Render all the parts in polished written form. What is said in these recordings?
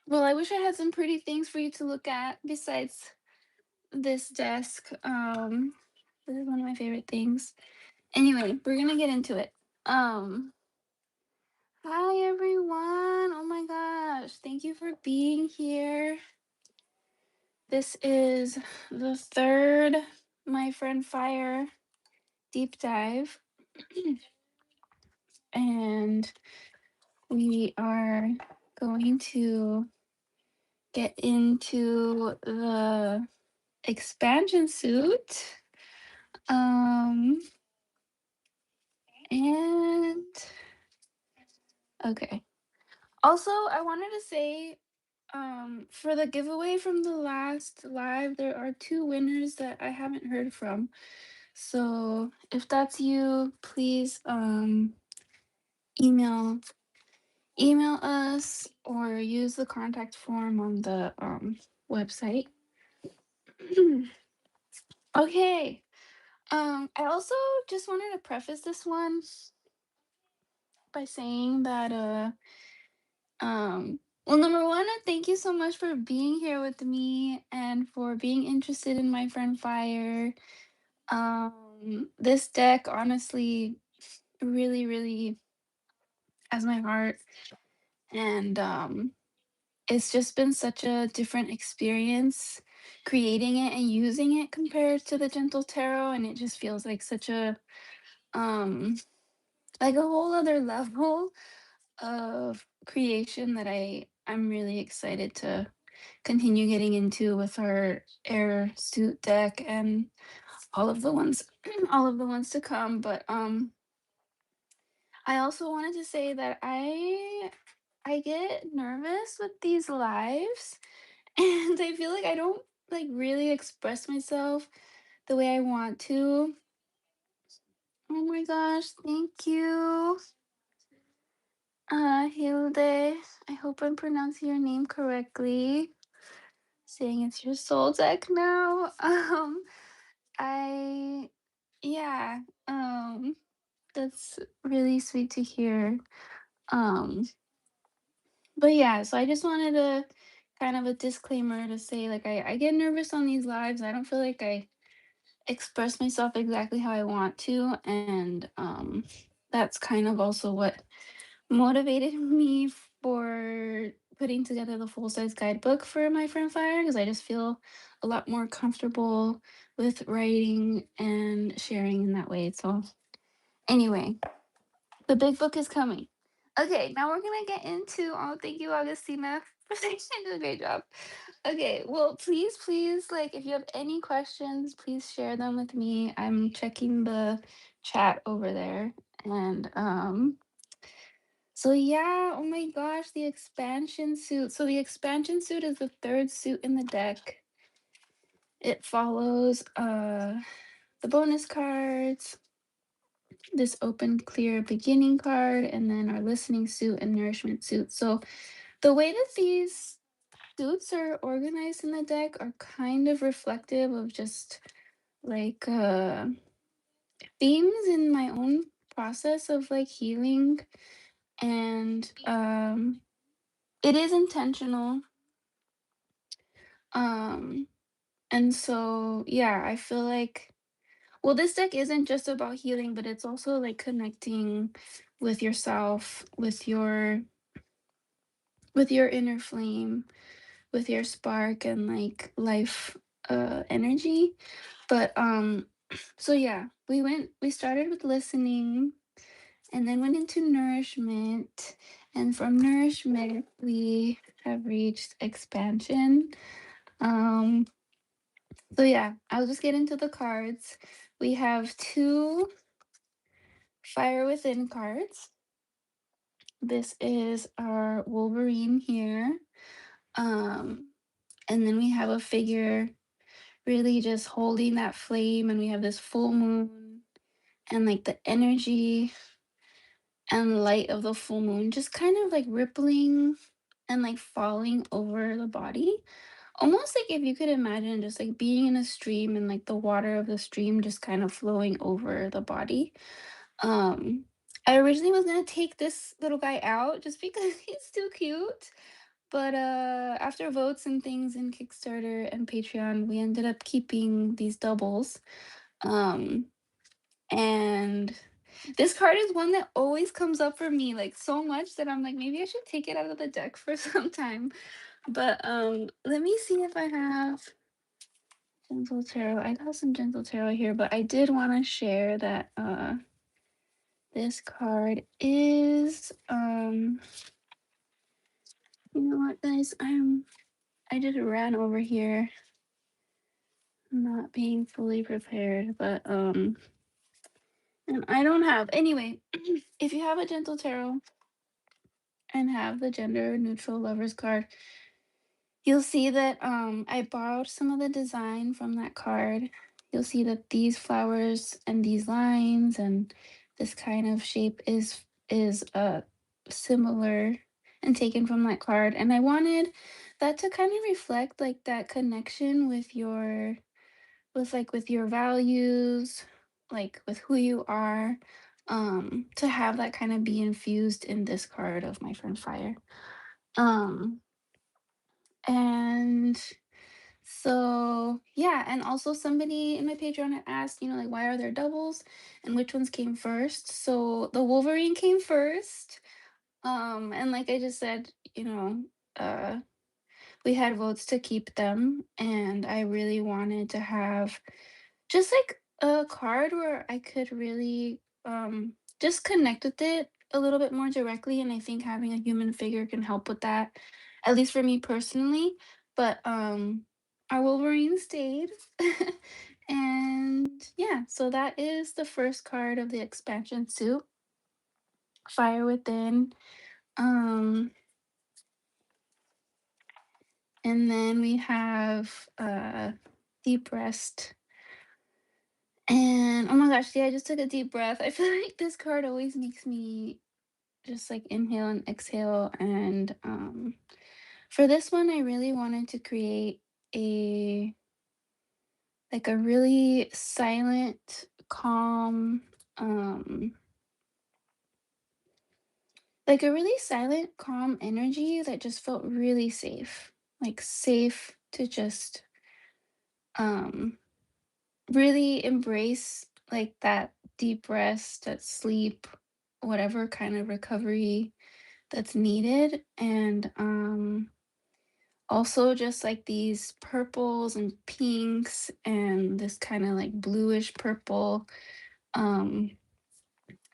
Well, I wish I had some pretty things for you to look at besides this desk. This is one of my favorite things. Anyway, we're gonna get into it. Um, Hi everyone. Oh my gosh. Thank you for being here. This is the third My Friend Fire deep dive. And we are going to get into the expansion suit. Um, and okay. Also, I wanted to say, for the giveaway from the last live, there are two winners that I haven't heard from. So if that's you, please email email us or use the contact form on the website. Okay. I also just wanted to preface this one by saying that well, number one, thank you so much for being here with me and for being interested in My Friend Fire. This deck honestly really, really has my heart, and it's just been such a different experience creating it and using it compared to the Gentle Tarot, and it just feels like such a um like a whole other level of creation that I'm really excited to continue getting into with our air suit deck and all of the ones all of the ones to come. But I also wanted to say that I get nervous with these lives and I feel like I don't like really express myself the way I want to. Oh my gosh, thank you. Hilde. I hope I'm pronouncing your name correctly. Saying it's your soul deck now. I yeah, that's really sweet to hear. Um, but yeah, so I just wanted to kind of a disclaimer to say like I get nervous on these lives. I don't feel like I express myself exactly how I want to, and that's kind of also what motivated me for putting together the full size guidebook for My Friend Fire because I just feel a lot more comfortable with writing and sharing in that way. So anyway, the big book is coming. Okay, now we're gonna get into. Oh, thank you, Augustina, for saying you did a great job. Okay, well, please, like, if you have any questions, please share them with me. I'm checking the chat over there, and so yeah. Oh my gosh, the expansion suit. So the expansion suit is the third suit in the deck. It follows the bonus cards, this open clear beginning card, and then our listening suit and nourishment suit. So the way that these suits are organized in the deck are kind of reflective of just like themes in my own process of like healing, and it is intentional. um and so yeah, I feel like, well, this deck isn't just about healing, but it's also like connecting with yourself, with your inner flame, with your spark and like life energy. But so yeah, we started with listening and then went into nourishment, and from nourishment we have reached expansion. um so yeah, I'll just get into the cards. We have two Fire Within cards. This is our Wolverine here. um and then we have a figure really just holding that flame, and we have this full moon and like the energy and light of the full moon just kind of like rippling and like falling over the body, almost like if you could imagine just like being in a stream and like the water of the stream just kind of flowing over the body. um I originally was gonna take this little guy out just because he's too cute. But after votes and things in Kickstarter and Patreon, we ended up keeping these doubles. Um, and this card is one that always comes up for me like so much that I'm like, maybe I should take it out of the deck for some time. But let me see if I have Gentle Tarot. I got some Gentle Tarot here, but I did want to share that this card is you know what guys, I just ran over here not being fully prepared, but and I don't have anyway, if you have a Gentle Tarot and have the gender neutral lovers card, you'll see that I borrowed some of the design from that card. You'll see that these flowers and these lines and this kind of shape is similar and taken from that card. And I wanted that to kind of reflect like that connection with your values, like with who you are, to have that kind of be infused in this card of my friend Fire. Um and so yeah, and also somebody in my Patreon had asked, like why are there doubles and which ones came first. So the Wolverine came first. And like I just said, uh we had votes to keep them, and I really wanted to have just like a card where I could really just connect with it a little bit more directly, and I think having a human figure can help with that, at least for me personally. But our Wolverine stayed. And yeah, so that is the first card of the expansion suit, Fire Within. Um and then we have Deep Rest. And oh my gosh, yeah, I just took a deep breath. I feel like this card always makes me just like inhale and exhale. And for this one, I really wanted to create a a really silent, calm, um, like a really silent, calm energy that just felt really safe. Like safe to just um really embrace like that deep rest, that sleep, whatever kind of recovery that's needed. And also just like these purples and pinks and this kind of like bluish purple, um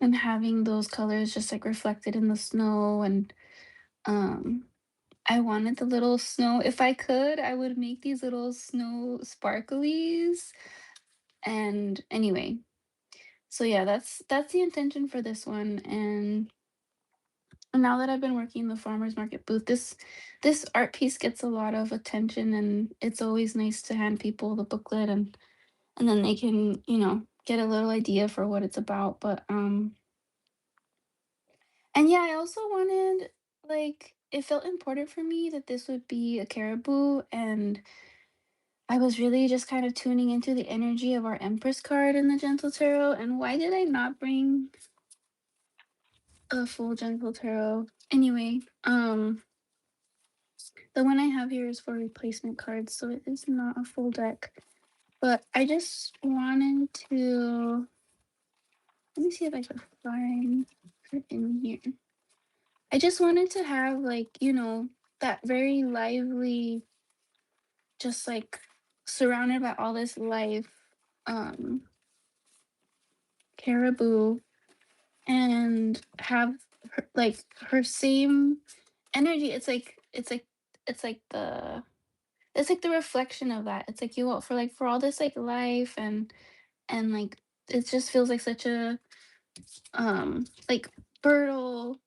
and having those colors just like reflected in the snow. And um I wanted the little snow, if I could I would make these little snow sparklies. And anyway, so yeah, that's the intention for this one. And now that I've been working the farmers market booth, this art piece gets a lot of attention, and it's always nice to hand people the booklet, and then they can, get a little idea for what it's about. But and yeah, I also wanted, like, it felt important for me that this would be a caribou. And I was really just kind of tuning into the energy of our Empress card in the Gentle Tarot. And why did I not bring a full Gentle Tarot? Anyway, the one I have here is for replacement cards, so it is not a full deck. But I just wanted to, let me see if I can find it in here. I just wanted to have like, that very lively, just like surrounded by all this life, um, caribou, and have her same energy. It's like the reflection of that. It's like for all this like life, and like it just feels like such a like fertile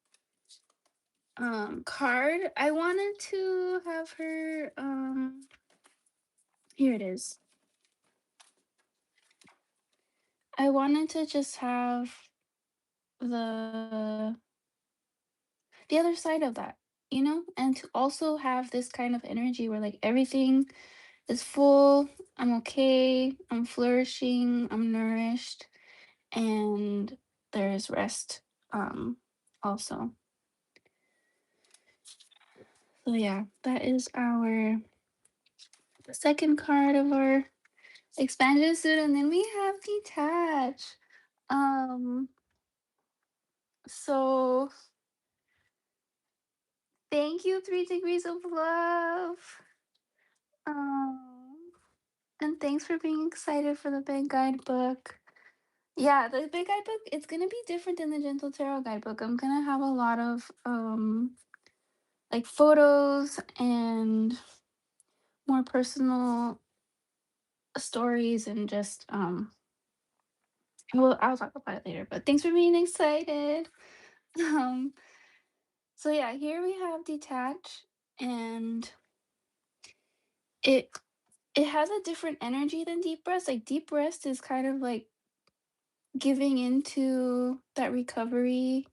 card. I wanted to have her here it is. I wanted to just have the the other side of that, and to also have this kind of energy where like everything is full, I'm okay, I'm flourishing, I'm nourished, and there's rest. also. So yeah, that is our the second card of our expansion suit, and then we have detach. Um, so thank you, 3 degrees of love. Um, and thanks for being excited for the big guidebook. Yeah, the big guidebook, it's gonna be different than the Gentle Tarot guidebook. I'm gonna have a lot of like photos and more personal stories and just well, I'll talk about it later, but thanks for being excited. Um so yeah, here we have detach, and it it has a different energy than deep rest. Like deep rest is kind of like giving into that recovery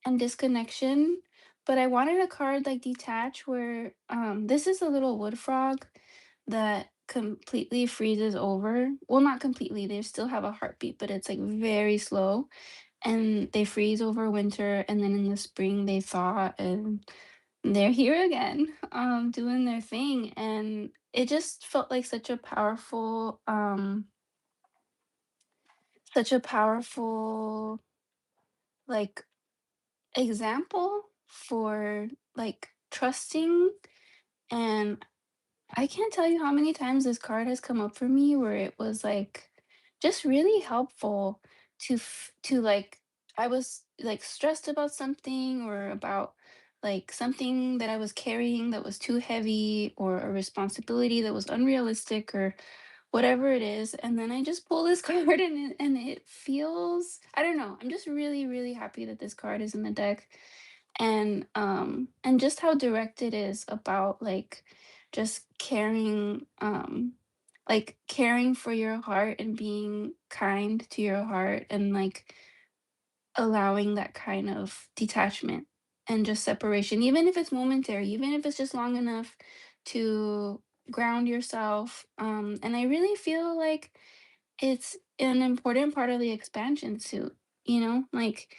and disconnection. But I wanted a card like detach where this is a little wood frog that completely freezes over. Well, not completely. They still have a heartbeat, but it's like very slow, and they freeze over winter, and then in the spring they thaw and they're here again doing their thing. And it just felt like such a powerful like example for like trusting. And I can't tell you how many times this card has come up for me where it was like just really helpful to like I was like stressed about something, or about like something that I was carrying that was too heavy, or a responsibility that was unrealistic, or whatever it is. And then I just pull this card, and it feels, I don't know, I'm just really really happy that this card is in the deck. And just how direct it is about like just caring, like caring for your heart and being kind to your heart, and like allowing that kind of detachment and just separation, even if it's momentary, even if it's just long enough to ground yourself. And I really feel like it's an important part of the expansion suit, like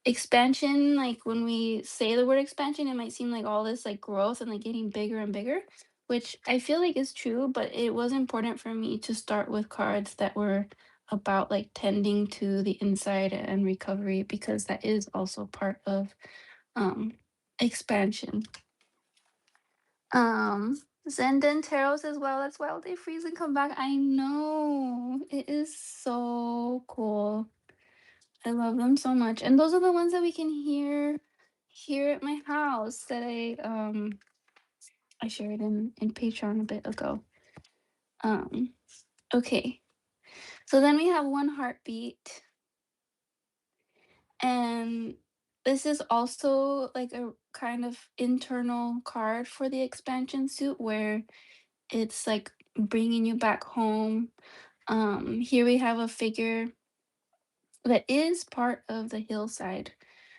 expansion, like when we say the word expansion, it might seem like all this like growth and like getting bigger and bigger, which I feel like is true, but it was important for me to start with cards that were about like tending to the inside and recovery, because that is also part of um expansion. um Zenden Tarot says, well, that's why they freeze and come back. I know. It is so cool. I love them so much. And those are the ones that we can hear here at my house that I shared in Patreon a bit ago. Um okay. So then we have one heartbeat, and this is also like a kind of internal card for the expansion suit, where it's like bringing you back home. Here we have a figure that is part of the hillside.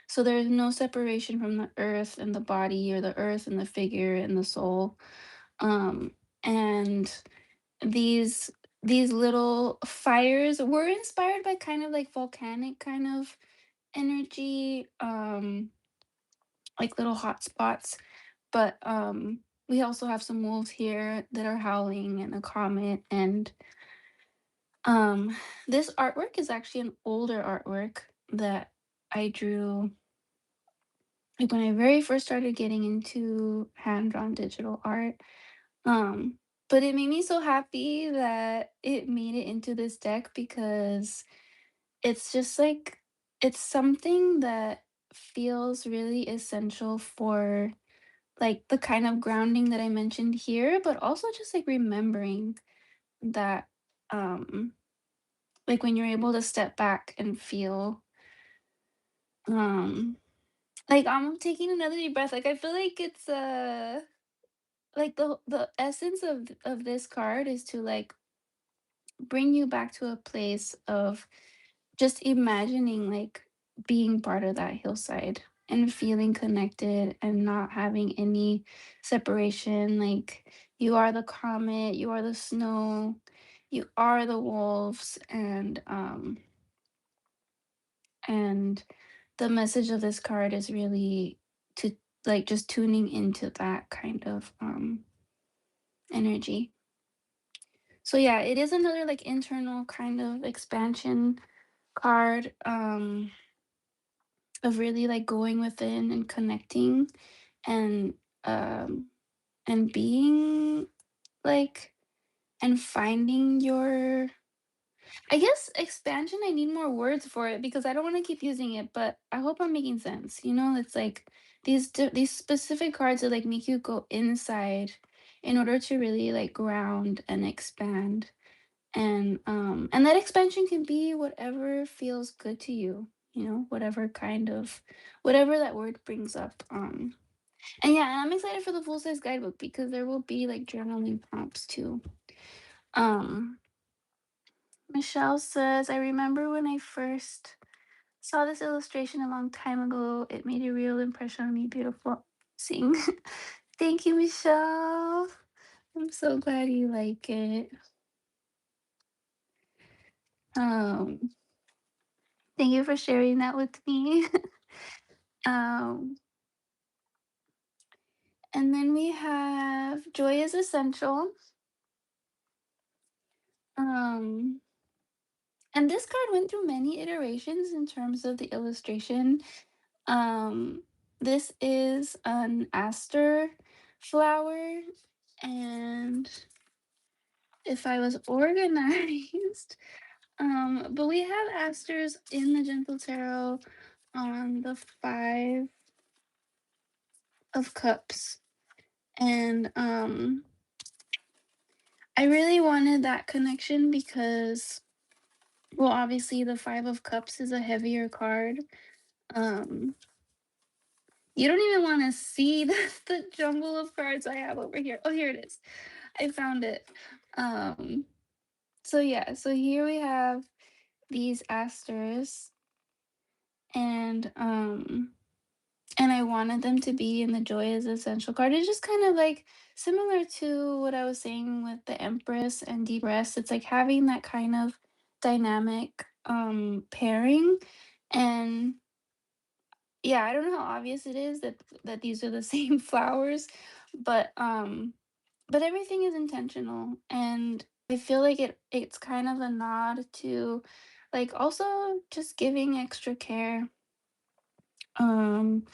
So there's no separation from the earth and the body, or the earth and the figure and the soul. And these little fires were inspired by kind of like volcanic kind of energy, like little hot spots. But we also have some wolves here that are howling, and a comet. And Um, this artwork is actually an older artwork that I drew like when I very first started getting into hand-drawn digital art. Um, but it made me so happy that it made it into this deck, because it's just like it's something that feels really essential for like the kind of grounding that I mentioned here, but also just like remembering that um like when you're able to step back and feel um like I'm taking another deep breath. Like I feel like it's like the essence of this card is to like bring you back to a place of just imagining like being part of that hillside and feeling connected and not having any separation. Like you are the comet, you are the snow, you are the wolves, and the message of this card is really to like just tuning into that kind of energy. So yeah, it is another like internal kind of expansion card of really like going within and connecting and um and being like and finding your, I guess expansion, I need more words for it because I don't want to keep using it, but I hope I'm making sense. You know, it's like these specific cards that like make you go inside in order to really like ground and expand. And that expansion can be whatever feels good to you, you know, whatever kind of whatever that word brings up. And yeah, and I'm excited for the full size guidebook because there will be like journaling prompts too. Um Michelle says, I remember when I first saw this illustration a long time ago. It made a real impression on me. Beautiful. Sing. Thank you, Michelle. I'm so glad you like it. Um, Thank you for sharing that with me. um, and then we have Joy is Essential. Um, and this card went through many iterations in terms of the illustration. Um, this is an aster flower, and if I was organized, but we have asters in the Gentle Tarot on the Five of Cups, and I really wanted that connection because, well, obviously the Five of Cups is a heavier card. Um, you don't even want to see the jumble of cards I have over here. Oh, here it is. I found it. Um, so yeah, so here we have these asters, and I wanted them to be in the Joy is Essential card. It's just kind of like similar to what I was saying with the Empress and Deep Rest. It's like having that kind of dynamic pairing. And yeah, I don't know how obvious it is that these are the same flowers, but everything is intentional, and I feel like it's kind of a nod to like also just giving extra care um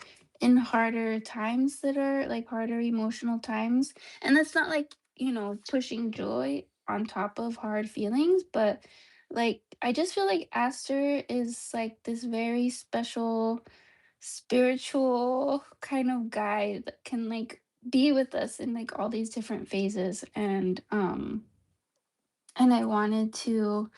in harder times, that are like harder emotional times. And that's not like, you know, pushing joy on top of hard feelings, but like I just feel like Aster is like this very special spiritual kind of guide that can like be with us in like all these different phases. And I wanted to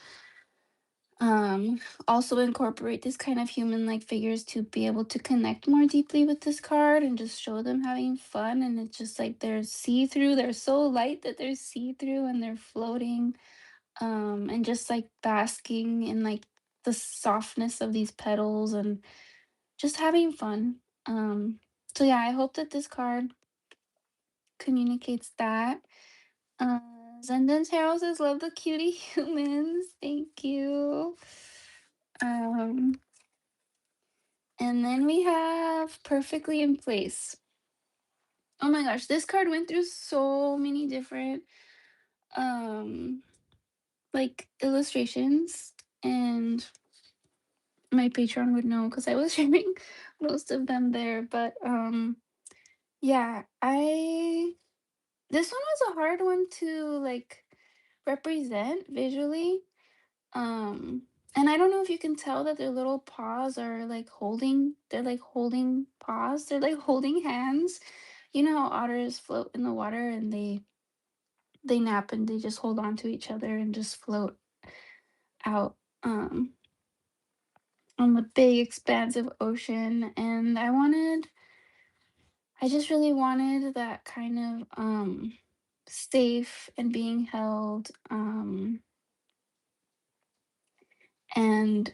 also incorporate this kind of human like figures to be able to connect more deeply with this card and just show them having fun. And it's just like they're see-through, they're so light that they're see-through and they're floating, and just like basking in like the softness of these petals and just having fun. So yeah, I hope that this card communicates that. uh Zenden Tarot says, love the cutie humans. Thank you. um And then we have Perfectly in Place. Oh my gosh, this card went through so many different um like illustrations, and my Patreon would know because I was sharing most of them there. But yeah, I this one was a hard one to like represent visually. Um and I don't know if you can tell that their little paws are like holding paws. They're like holding hands. You know how otters float in the water and they nap and they just hold on to each other and just float out on the big expansive ocean. And I just really wanted that kind of safe and being held, and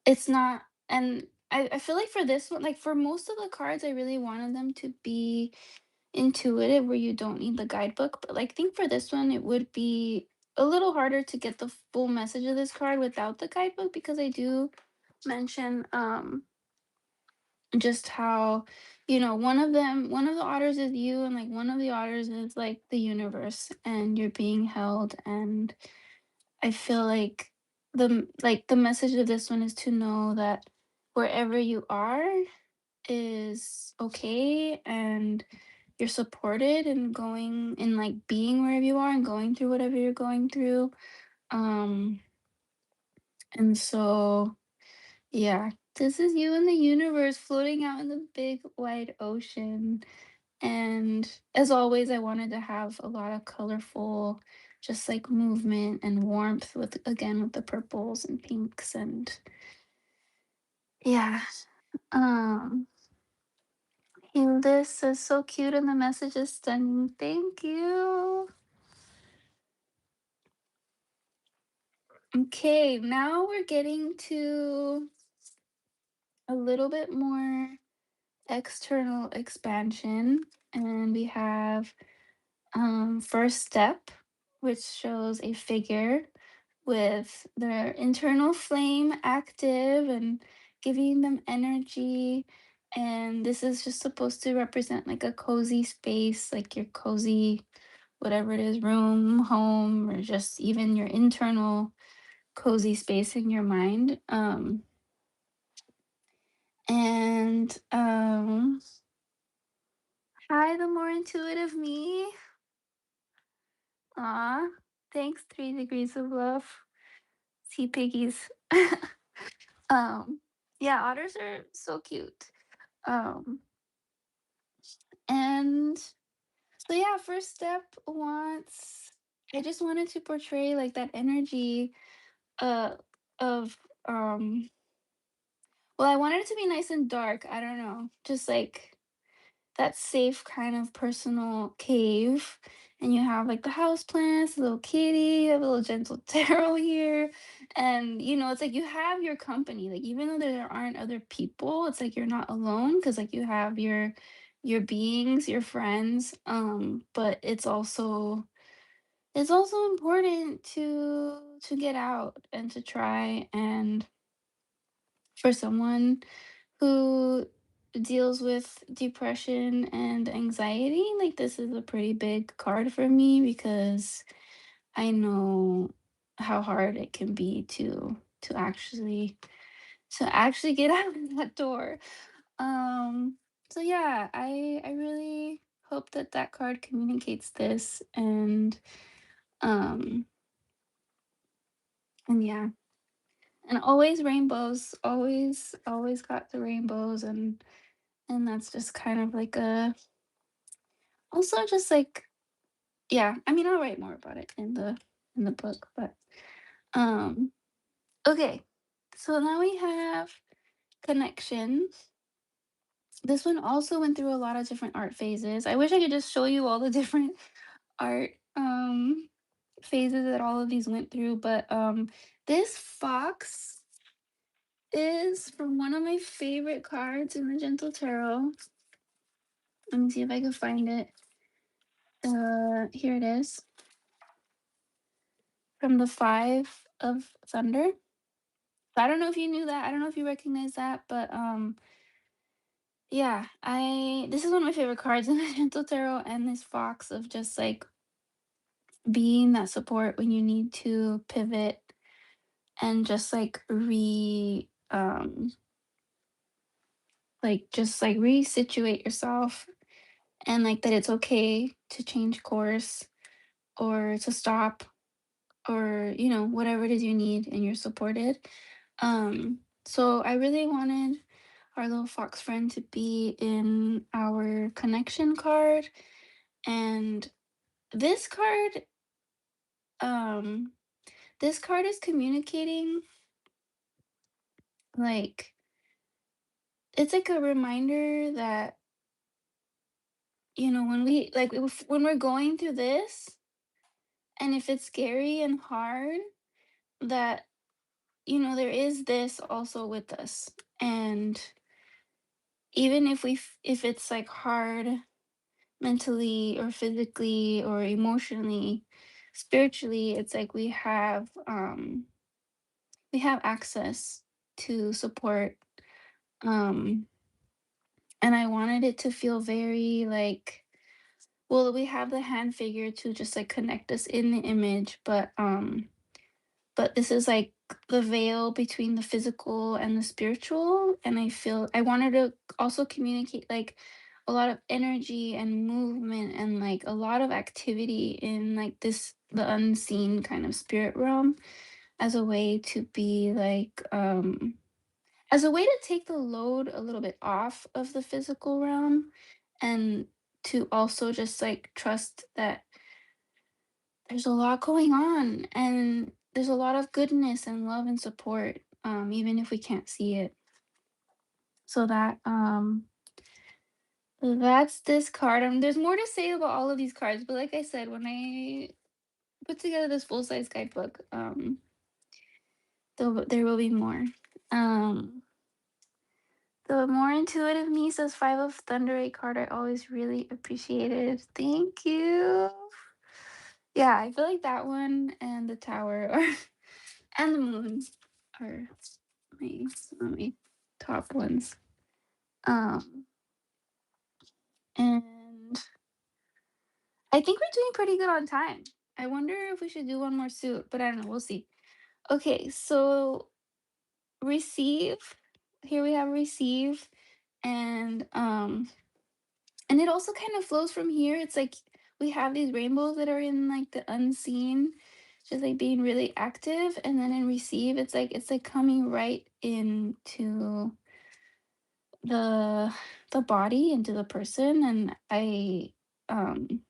it's not, and I feel like for this one, like for most of the cards, I really wanted them to be intuitive where you don't need the guidebook. But like, I think for this one, it would be a little harder to get the full message of this card without the guidebook, because I do mention just how, one of the otters is you, and like one of the otters is like the universe, and you're being held. And I feel like the message of this one is to know that wherever you are is okay, and you're supported, and going and like being wherever you are and going through whatever you're going through. um and so, yeah, this is you in the universe floating out in the big wide ocean. And as always, I wanted to have a lot of colorful, just like movement and warmth with, again, with the purples and pinks. And yeah. um this is so cute, and the message is stunning. Thank you. Okay, now we're getting to a little bit more external expansion, and we have first step, which shows a figure with their internal flame active and giving them energy. And this is just supposed to represent like a cozy space, like your cozy, whatever it is, room, home, or just even your internal cozy space in your mind. And Hi, the more intuitive me. Aw, thanks, 3 degrees of love. Sea piggies. um, yeah, otters are so cute. Um, and so yeah, first step wants. I just wanted to portray like that energy, uh, of Well, I wanted it to be nice and dark. I don't know, just like that safe kind of personal cave. And you have like the house plants, the little kitty, you have a little gentle tarot here. And it's like you have your company. Like even though there aren't other people, it's like you're not alone, because like you have your beings, your friends. But it's also important to get out and to try. And for someone who deals with depression and anxiety, like this is a pretty big card for me, because I know how hard it can be to actually get out of that door. Um so yeah, I really hope that that card communicates this. Um and yeah, and always rainbows, always got the rainbows. And that's just kind of like a also just like, yeah, I mean, I'll write more about it in the book. But um okay, so now we have connection. This one also went through a lot of different art phases. I wish I could just show you all the different art phases that all of these went through. But this fox is from one of my favorite cards in the Gentle Tarot. Let me see if I can find it. Here it is, from the Five of Thunder. So I don't know if you knew that. I don't know if you recognize that. But yeah, I this is one of my favorite cards in the Gentle Tarot. And this fox of just like being that support when you need to pivot, and just like just like resituate yourself, and like that it's okay to change course, or to stop, or whatever it is you need, and you're supported. So I really wanted our little fox friend to be in our connection card. And this card, um this card is communicating, like, it's like a reminder that, when we like when we're going through this, and if it's scary and hard, that there is this also with us. And even if it's like hard mentally or physically or emotionally, spiritually, it's like we have access to support. Um, and I wanted it to feel very like, well, we have the hand figure to just like connect us in the image, but this is like the veil between the physical and the spiritual. And I feel I wanted to also communicate like a lot of energy and movement and like a lot of activity in like this the unseen kind of spirit realm as a way to be like as a way to take the load a little bit off of the physical realm and to also just like trust that there's a lot going on and there's a lot of goodness and love and support, even if we can't see it. So that's this card. There's more to say about all of these cards, but like I said, when I put together this full size guidebook, there will be more. Um, the more intuitive me says Five of Thunder, a card I always really appreciated. Thank you. Yeah, I feel like that one and the Tower are and the Moon are some of my top ones. Um, and I think we're doing pretty good on time. I wonder if we should do one more suit, but I don't know. We'll see. Okay, so receive. Here we have receive, and and it also kind of flows from here. It's like we have these rainbows that are in like the unseen, just like being really active, and then in receive, it's like coming right into the the body, into the person, and um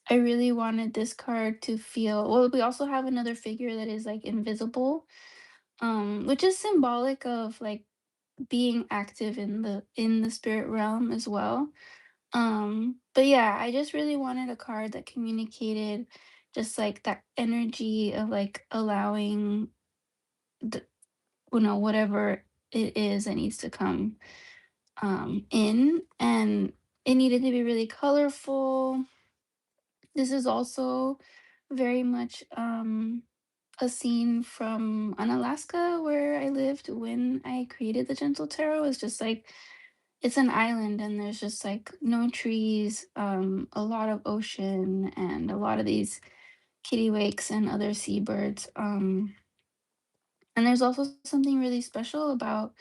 I really wanted this card to feel well. We also have another figure that is like invisible, which is symbolic of like being active in the spirit realm as well. But yeah, I just really wanted a card that communicated just like that energy of like allowing the, whatever it is that needs to come in, and it needed to be really colorful. This is also very much a scene from Unalaska where I lived when I created the Gentle Tarot. It's just like it's an island and there's just like no trees, a lot of ocean and a lot of these kittiwakes and other seabirds. And there's also something really special about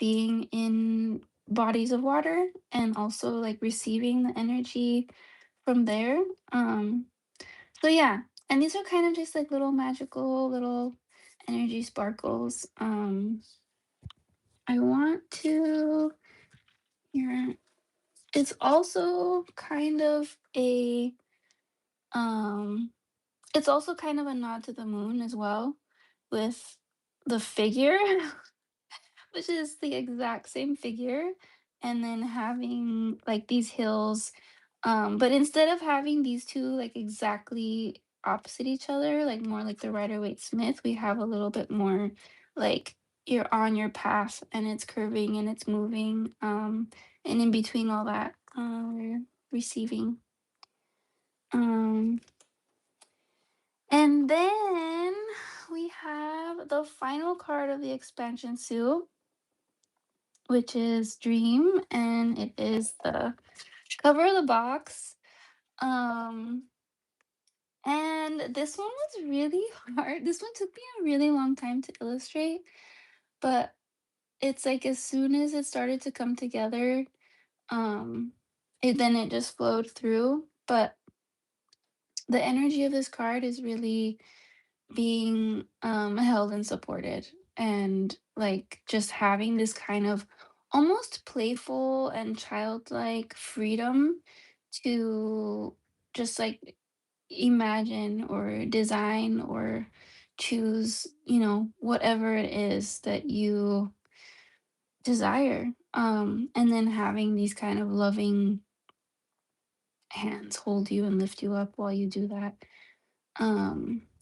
being in bodies of water and also like receiving the energy from there. Um, so yeah, and these are kind of just like little magical little energy sparkles. I want to here. It's also kind of a um it's also kind of a nod to the moon as well with the figure which is the exact same figure, and then having like these hills, but instead of having these two like exactly opposite each other, like more like the Rider Waite Smith, we have a little bit more like you're on your path and it's curving and it's moving, and in between all that, we're receiving. Um, and then we have the final card of the expansion suit, which is Dream, and it is the cover of the box. Um, and this one was really hard. This one took me a really long time to illustrate, but it's like as soon as it started to come together, um, it just flowed through. But the energy of this card is really being held and supported, and like just having this kind of almost playful and childlike freedom to just like imagine or design or choose, whatever it is that you desire, and then having these kind of loving hands hold you and lift you up while you do that.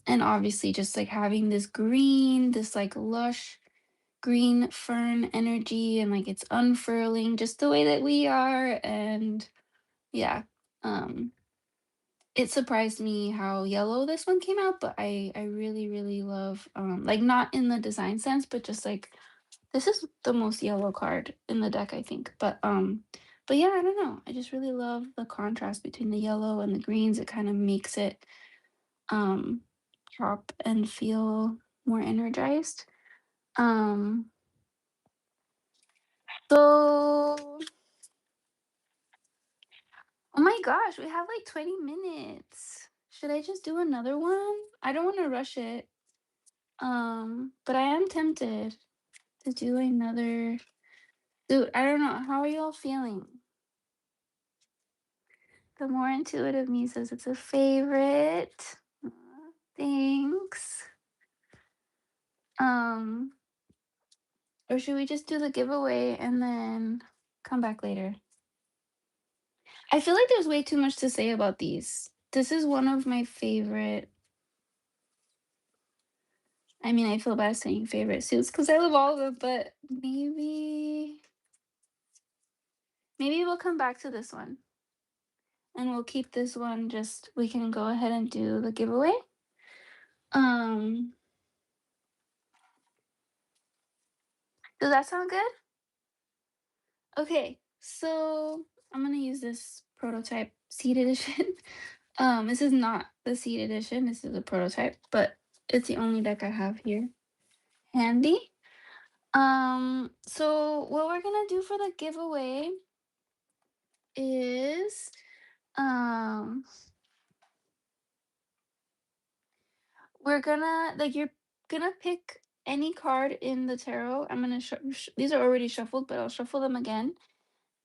And obviously just like having this like lush green fern energy, and like it's unfurling just the way that we are. And yeah, um it surprised me how yellow this one came out, but I really, really love, like, not in the design sense, but just, like, this is the most yellow card in the deck, I think, but yeah, I don't know, I just really love the contrast between the yellow and the greens, it kinda makes it, um, pop and feel more energized. Um, so oh my gosh, we have, like, 20 minutes. Should I just do another one? I don't wanna rush it. But I am tempted to do another. Dude, I don't know. How are y'all feeling? The more intuitive me says it's a favorite. Aw, thanks. Um, or should we just do the giveaway and then come back later? I feel like there's way too much to say about these. This is one of my favorite. I mean, I feel bad saying favorite suits because I love all of them, but maybe we'll come back to this one. And we'll keep this one just we can go ahead and do the giveaway. Um, does that sound good? Okay, so I'm gonna use this prototype seed edition. This is not the seed edition, this is a prototype, but it's the only deck I have here handy. So what we're gonna do for the giveaway is um we're gonna like you're gonna pick any card in the tarot. I'm gonna these are already shuffled, but I'll shuffle them again.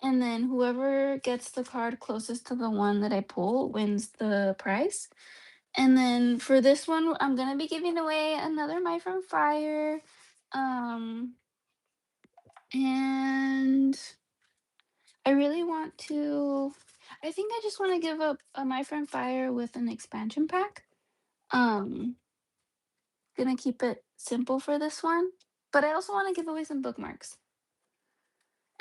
And then whoever gets the card closest to the one that I pull wins the prize. And then for this one, I'm gonna be giving away another My From Fire. Um, and I really want to. I think I just want to give up a My From Fire with an expansion pack. Um, Gonna keep it simple for this one, but I also want to give away some bookmarks.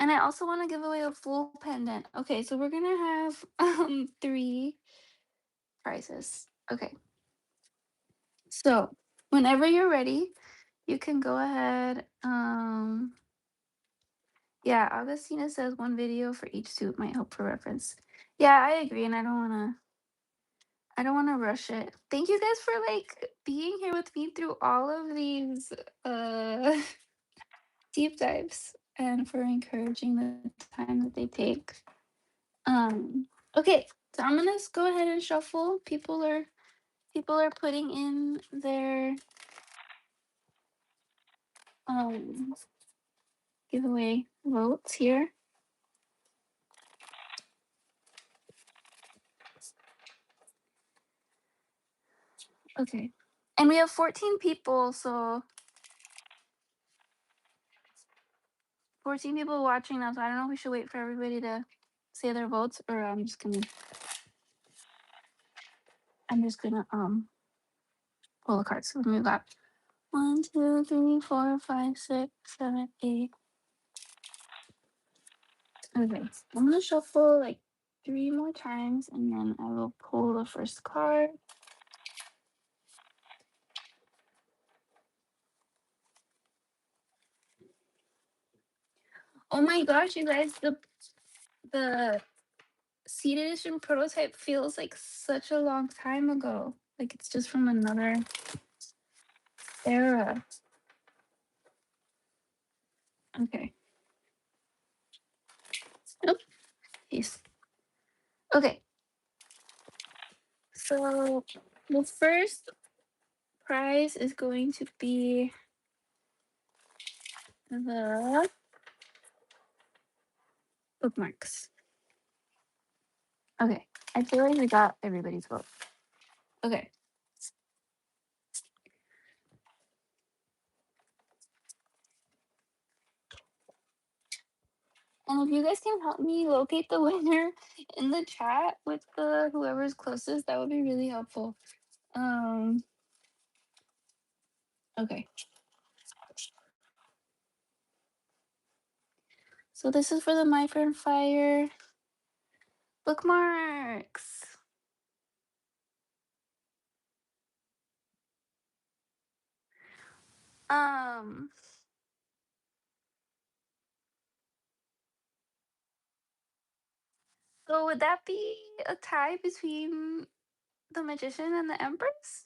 And I also want to give away a full pendant. Okay, so we're gonna have three prizes. Okay. So whenever you're ready, you can go ahead. Yeah, Augustina says one video for each suit might help for reference. Yeah, I agree, and I don't wanna rush it. Thank you guys for like being here with me through all of these uh deep dives and for encouraging the time that they take. Um, okay, so I'm gonna go ahead and shuffle. People are putting in their um giveaway votes here. Okay. And we have 14 people, so 14 people watching now. So I don't know if we should wait for everybody to say their votes or I'm just gonna pull the cards. So we got 1, 2, 3, 4, 5, 6, 7, 8. Okay. I'm gonna shuffle like 3 more times and then I will pull the first card. Oh my gosh, you guys, the seed edition prototype feels like such a long time ago. Like it's just from another era. Okay. Oh, peace. Okay. So the first prize is going to be the bookmarks. Okay. I feel like we got everybody's vote. Okay. And if you guys can help me locate the winner in the chat with the whoever's closest, that would be really helpful. Um okay. So this is for the My Friend Fire bookmarks. Um, so would that be a tie between the magician and the empress?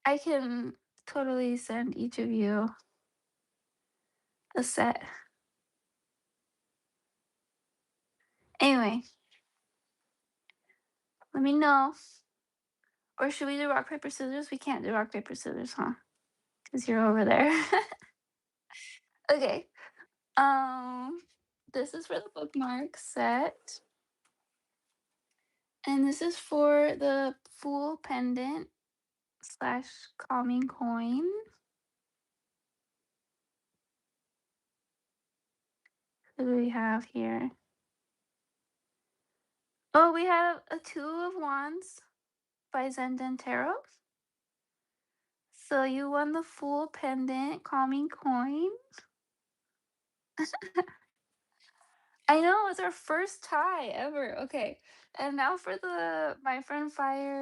I can totally send each of you a set. Anyway, let me know. Or should we do rock, paper, scissors? We can't do rock, paper, scissors, huh? Because you're over there. Okay. Um, this is for the bookmark set. And this is for the Fool pendant slash calming coin. What do we have here? Oh, we have a Two of Wands by Zenden Tarot. So you won the Fool pendant calming coin. I know, it's our first tie ever. Okay. And now for the My Friend Fire